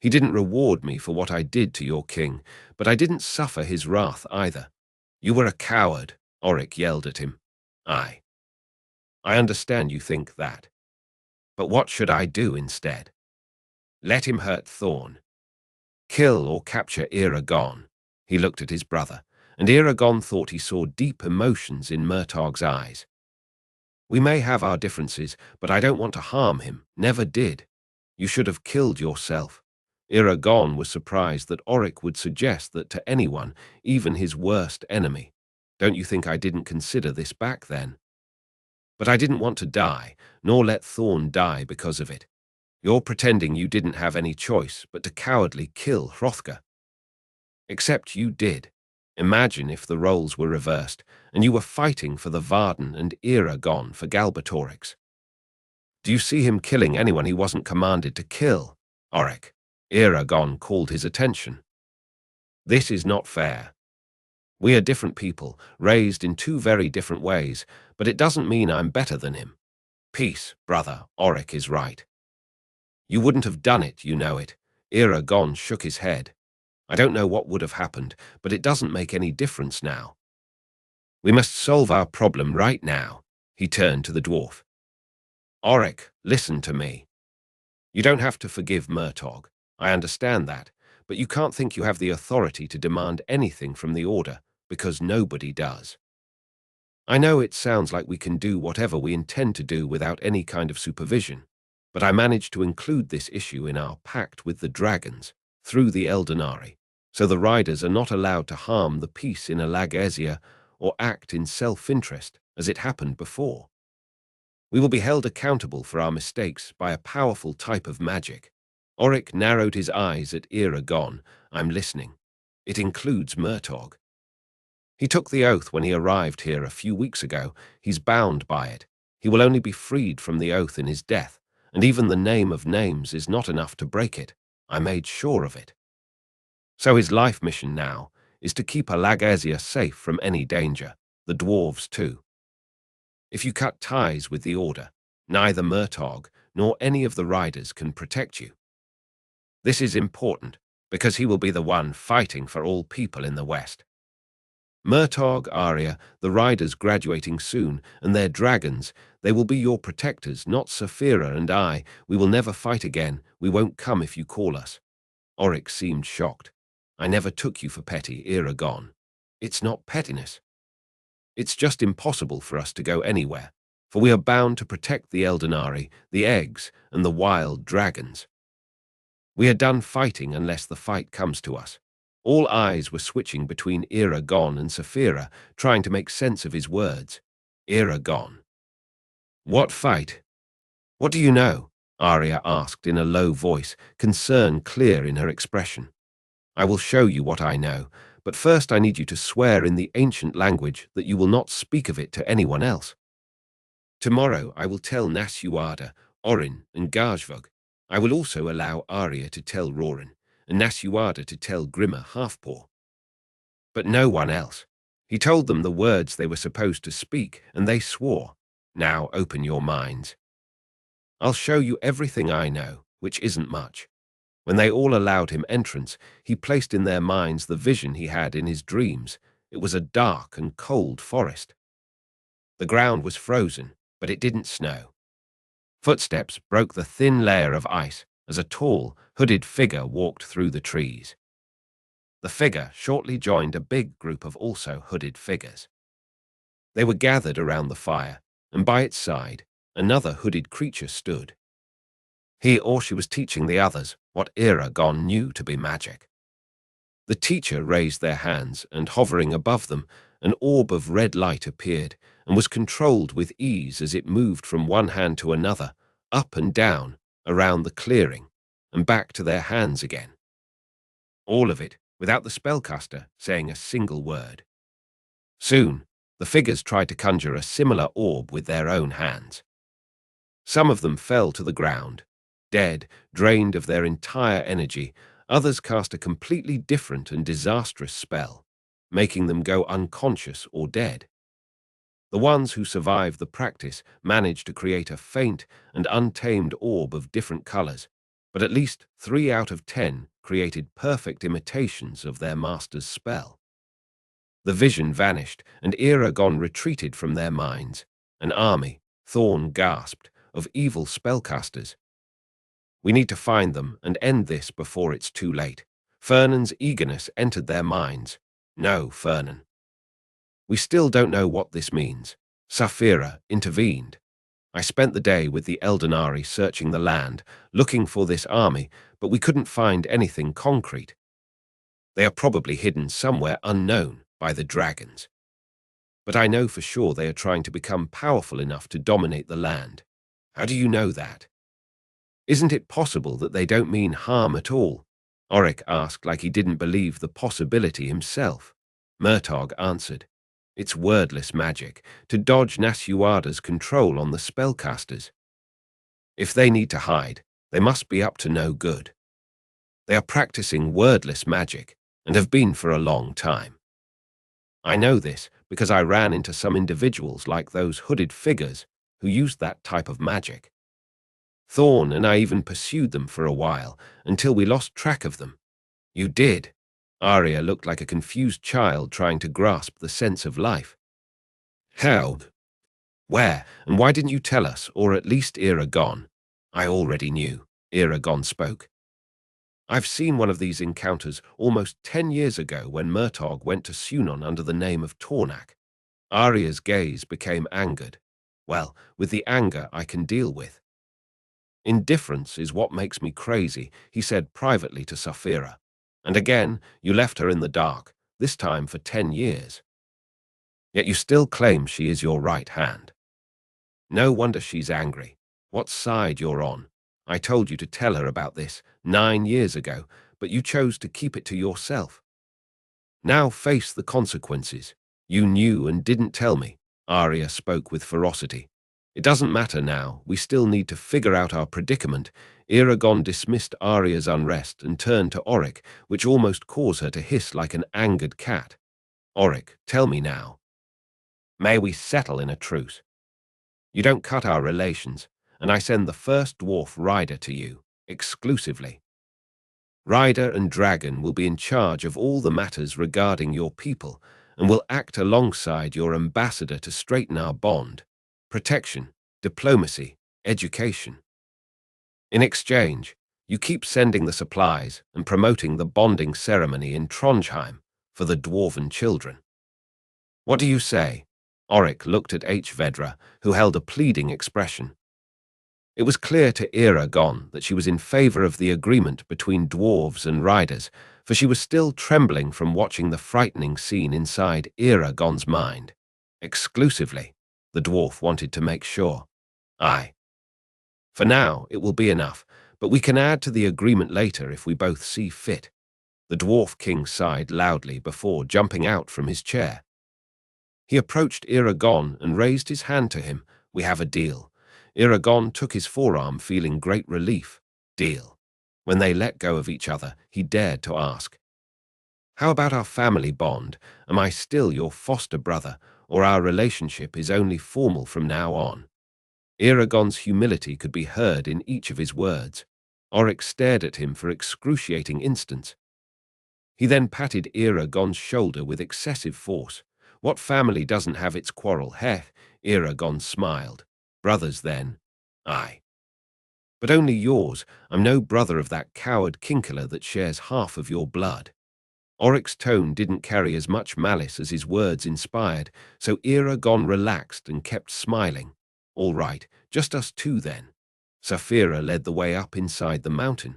He didn't reward me for what I did to your king, but I didn't suffer his wrath either. You were a coward," Oric yelled at him. I understand you think that. But what should I do instead? Let him hurt Thorn. Kill or capture Eragon." He looked at his brother, and Eragon thought he saw deep emotions in Murtagh's eyes. We may have our differences, but I don't want to harm him. Never did. You should have killed yourself. Eragon was surprised that Oric would suggest that to anyone, even his worst enemy. Don't you think I didn't consider this back then? But I didn't want to die, nor let Thorn die because of it. You're pretending you didn't have any choice but to cowardly kill Hrothgar. Except you did. Imagine if the roles were reversed, and you were fighting for the Varden and Eragon for Galbatorix. Do you see him killing anyone he wasn't commanded to kill? Oric. Eragon called his attention. This is not fair. We are different people, raised in two very different ways, but it doesn't mean I'm better than him. Peace, brother, Oric is right. You wouldn't have done it, you know it. Eragon shook his head. I don't know what would have happened, but it doesn't make any difference now. We must solve our problem right now. He turned to the dwarf. Oric, listen to me. You don't have to forgive Murtogh. I understand that, but you can't think you have the authority to demand anything from the Order, because nobody does. I know it sounds like we can do whatever we intend to do without any kind of supervision, but I managed to include this issue in our pact with the dragons, through the Eldenari, so the riders are not allowed to harm the peace in Alagaesia or act in self-interest, as it happened before. We will be held accountable for our mistakes by a powerful type of magic. Oric narrowed his eyes at Eragon. I'm listening. It includes Murtogh. He took the oath when he arrived here a few weeks ago. He's bound by it. He will only be freed from the oath in his death, and even the name of names is not enough to break it. I made sure of it. So his life mission now is to keep Alagaesia safe from any danger, the dwarves too. If you cut ties with the Order, neither Murtogh nor any of the riders can protect you. This is important, because he will be the one fighting for all people in the West. Murtogh, Arya, the riders graduating soon, and their dragons, they will be your protectors, not Saphira and I. We will never fight again. We won't come if you call us. Oric seemed shocked. I never took you for petty, Eragon. It's not pettiness. It's just impossible for us to go anywhere, for we are bound to protect the Eldenari, the eggs, and the wild dragons. We are done fighting unless the fight comes to us. All eyes were switching between Eragon and Saphira, trying to make sense of his words. Eragon. What fight? What do you know? Arya asked in a low voice, concern clear in her expression. I will show you what I know, but first I need you to swear in the ancient language that you will not speak of it to anyone else. Tomorrow I will tell Nasuada, Orin, and Gajvug. I will also allow Arya to tell Rorin, and Nasuada to tell Grimmer Halfpaw. But no one else. He told them the words they were supposed to speak, and they swore. Now open your minds. I'll show you everything I know, which isn't much. When they all allowed him entrance, he placed in their minds the vision he had in his dreams. It was a dark and cold forest. The ground was frozen, but it didn't snow. Footsteps broke the thin layer of ice as a tall, hooded figure walked through the trees. The figure shortly joined a big group of also hooded figures. They were gathered around the fire, and by its side, another hooded creature stood. He or she was teaching the others what Eragon knew to be magic. The teacher raised their hands, and hovering above them, an orb of red light appeared and was controlled with ease as it moved from one hand to another, up and down, around the clearing, and back to their hands again. All of it without the spellcaster saying a single word. Soon, the figures tried to conjure a similar orb with their own hands. Some of them fell to the ground, dead, drained of their entire energy. Others cast a completely different and disastrous spell, making them go unconscious or dead. The ones who survived the practice managed to create a faint and untamed orb of different colors, but at least 3 out of 10 created perfect imitations of their master's spell. The vision vanished, and Eragon retreated from their minds. An army, Thorn gasped, of evil spellcasters. We need to find them and end this before it's too late. Fernan's eagerness entered their minds. No, Fernan. We still don't know what this means. Saphira intervened. I spent the day with the Eldenari searching the land, looking for this army, but we couldn't find anything concrete. They are probably hidden somewhere unknown by the dragons. But I know for sure they are trying to become powerful enough to dominate the land. How do you know that? Isn't it possible that they don't mean harm at all? Oric asked like he didn't believe the possibility himself. Murtagh answered, it's wordless magic, to dodge Nasuada's control on the spellcasters. If they need to hide, they must be up to no good. They are practicing wordless magic, and have been for a long time. I know this because I ran into some individuals like those hooded figures who used that type of magic. Thorn and I even pursued them for a while, until we lost track of them. You did. Arya looked like a confused child trying to grasp the sense of life. How? Where? And why didn't you tell us, or at least Eragon? I already knew. Eragon spoke. I've seen one of these encounters almost 10 years ago when Murtagh went to Sunon under the name of Tornak. Arya's gaze became angered. Well, with the anger I can deal with. Indifference is what makes me crazy, he said privately to Saphira. And again, you left her in the dark, this time for 10 years. Yet you still claim she is your right hand. No wonder she's angry. What side you're on? I told you to tell her about this 9 years ago, but you chose to keep it to yourself. Now face the consequences. You knew and didn't tell me. Arya spoke with ferocity. It doesn't matter now, we still need to figure out our predicament. Eragon dismissed Arya's unrest and turned to Oric, which almost caused her to hiss like an angered cat. Oric, tell me now. May we settle in a truce? You don't cut our relations, and I send the first dwarf rider to you, exclusively. Rider and Dragon will be in charge of all the matters regarding your people, and will act alongside your ambassador to straighten our bond. Protection, diplomacy, education. In exchange, you keep sending the supplies and promoting the bonding ceremony in Trondheim for the dwarven children. What do you say? Oric looked at Vedra, who held a pleading expression. It was clear to Eragon that she was in favor of the agreement between dwarves and riders, for she was still trembling from watching the frightening scene inside Eragon's mind. Exclusively, the dwarf wanted to make sure. Aye. For now, it will be enough, but we can add to the agreement later if we both see fit. The dwarf king sighed loudly before jumping out from his chair. He approached Eragon and raised his hand to him. We have a deal. Eragon took his forearm, feeling great relief. Deal. When they let go of each other, he dared to ask, how about our family bond? Am I still your foster brother, or our relationship is only formal from now on? Eragon's humility could be heard in each of his words. Oric stared at him for excruciating instants. He then patted Eragon's shoulder with excessive force. What family doesn't have its quarrel? Heh, Eragon smiled. Brothers, then? Aye. But only yours. I'm no brother of that coward Kinkler that shares half of your blood. Oric's tone didn't carry as much malice as his words inspired, so Eragon relaxed and kept smiling. All right, just us two then. Saphira led the way up inside the mountain.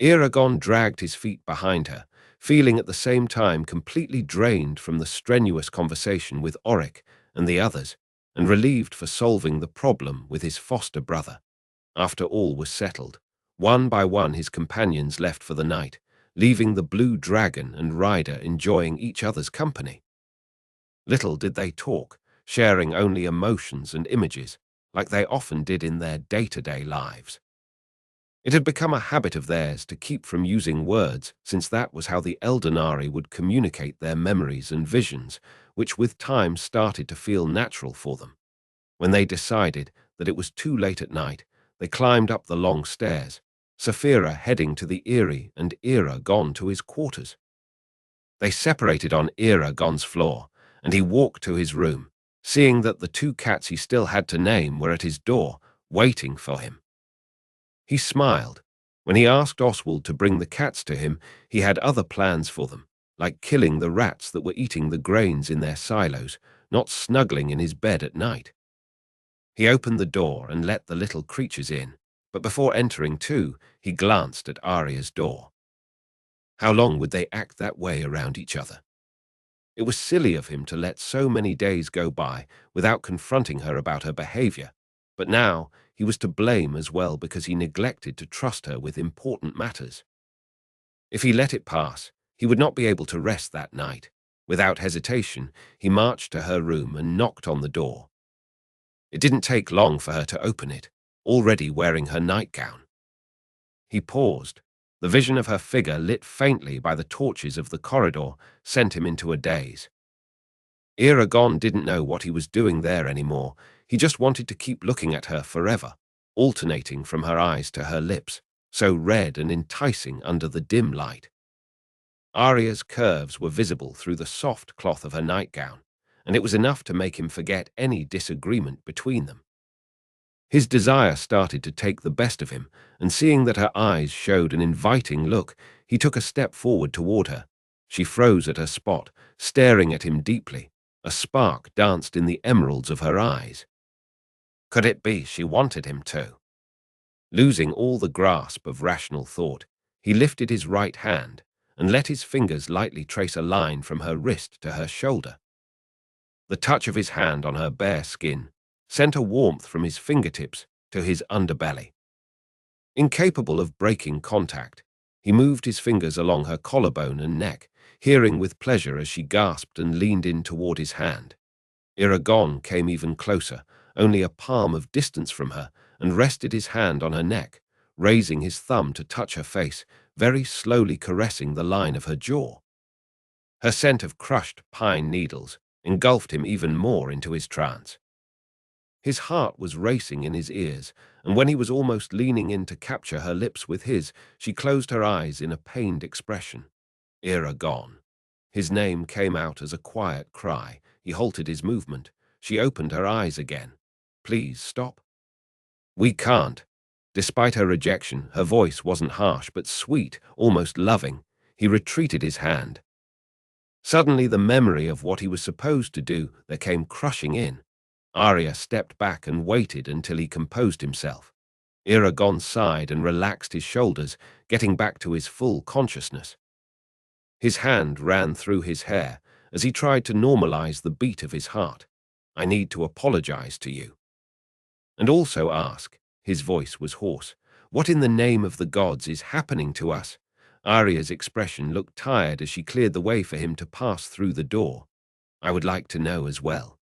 Eragon dragged his feet behind her, feeling at the same time completely drained from the strenuous conversation with Oric and the others, and relieved for solving the problem with his foster brother. After all was settled, one by one his companions left for the night, leaving the blue dragon and rider enjoying each other's company. Little did they talk, sharing only emotions and images, like they often did in their day-to-day lives. It had become a habit of theirs to keep from using words, since that was how the Eldenari would communicate their memories and visions, which with time started to feel natural for them. When they decided that it was too late at night, they climbed up the long stairs, Saphira heading to the Eyrie and Eragon to his quarters. They separated on Eragon's floor, and he walked to his room, seeing that the two cats he still had to name were at his door, waiting for him. He smiled. When he asked Oswald to bring the cats to him, he had other plans for them, like killing the rats that were eating the grains in their silos, not snuggling in his bed at night. He opened the door and let the little creatures in, but before entering too, he glanced at Arya's door. How long would they act that way around each other? It was silly of him to let so many days go by without confronting her about her behavior, but now he was to blame as well because he neglected to trust her with important matters. If he let it pass, he would not be able to rest that night. Without hesitation, he marched to her room and knocked on the door. It didn't take long for her to open it, already wearing her nightgown. He paused. The vision of her figure, lit faintly by the torches of the corridor, sent him into a daze. Eragon didn't know what he was doing there anymore. He just wanted to keep looking at her forever, alternating from her eyes to her lips, so red and enticing under the dim light. Arya's curves were visible through the soft cloth of her nightgown, and it was enough to make him forget any disagreement between them. His desire started to take the best of him, and seeing that her eyes showed an inviting look, he took a step forward toward her. She froze at her spot, staring at him deeply. A spark danced in the emeralds of her eyes. Could it be she wanted him too? Losing all the grasp of rational thought, he lifted his right hand and let his fingers lightly trace a line from her wrist to her shoulder. The touch of his hand on her bare skin sent a warmth from his fingertips to his underbelly. Incapable of breaking contact, he moved his fingers along her collarbone and neck, hearing with pleasure as she gasped and leaned in toward his hand. Eragon came even closer, only a palm of distance from her, and rested his hand on her neck, raising his thumb to touch her face, very slowly caressing the line of her jaw. Her scent of crushed pine needles engulfed him even more into his trance. His heart was racing in his ears, and when he was almost leaning in to capture her lips with his, she closed her eyes in a pained expression. Eragon. His name came out as a quiet cry. He halted his movement. She opened her eyes again. Please stop. We can't. Despite her rejection, her voice wasn't harsh but sweet, almost loving. He retreated his hand. Suddenly the memory of what he was supposed to do there came crushing in. Arya stepped back and waited until he composed himself. Eragon sighed and relaxed his shoulders, getting back to his full consciousness. His hand ran through his hair as he tried to normalize the beat of his heart. I need to apologize to you. And also ask, his voice was hoarse, what in the name of the gods is happening to us? Arya's expression looked tired as she cleared the way for him to pass through the door. I would like to know as well.